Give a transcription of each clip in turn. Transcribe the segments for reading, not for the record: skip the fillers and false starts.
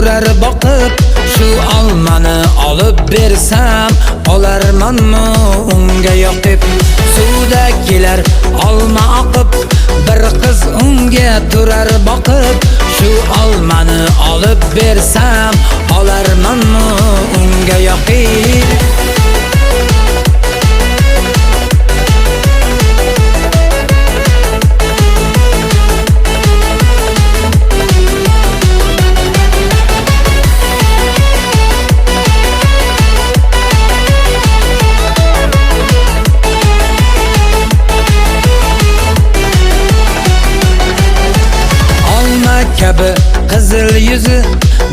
turar boqib, shu olmani olib bersam, olarmanmi unga yoqib? Suvda kelar olma oqib, bir qiz unga turar boqib, shu olmani olib bersam, olarmanmi unga yoqib? Kabi qizil yuzi,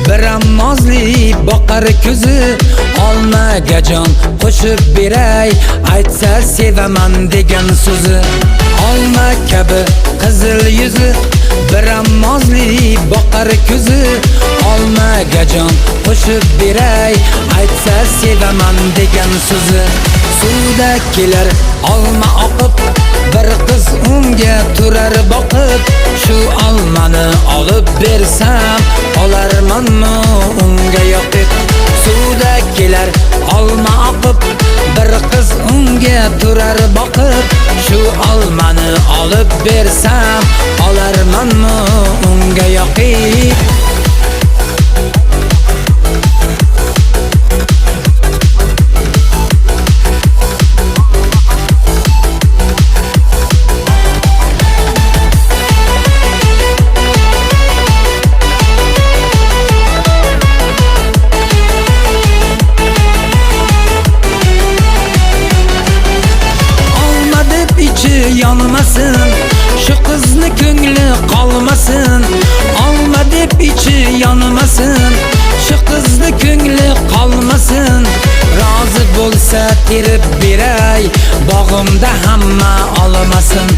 biram nozli boqar ko'zi, olmaga jon qo'shib beray, aytsa sevaman degan so'zi. Olma kabi qizil yuzi, biram nozli boqar ko'zi, olmaga jon qo'shib beray, aytsa sevaman degan so'zi. Suvda kelar olma oqib, bir qiz unga turar boqib, shu olmani olib bersam, olarmanmi unga yoqib? Suvda kelar olma oqib, bir qiz unga turar boqib, shu olmani olib bersam, olarmanmi unga yoqib? Yanmasın, şu kızını ko'ngli qolmasin. Olma deb ichi yanmasın, şu kızını ko'ngli qolmasin. Rozi bo'lsa terib beray, bog'imda hamma olmasin.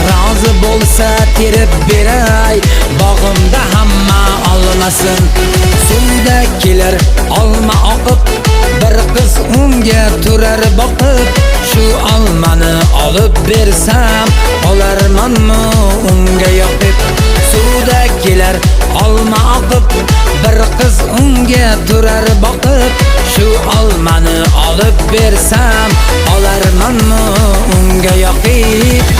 Rozi bo'lsa terib beray, bog'imda hamma olmasin. Suvda kelar olma oqib, bir qiz unga turar boqib, shu olmani olib bersam, olarmanmi unga yoqib? Suvda kelar olma oqib, bir qiz unga turar boqib, shu olmani olib bersam, olarmanmi unga yoqib?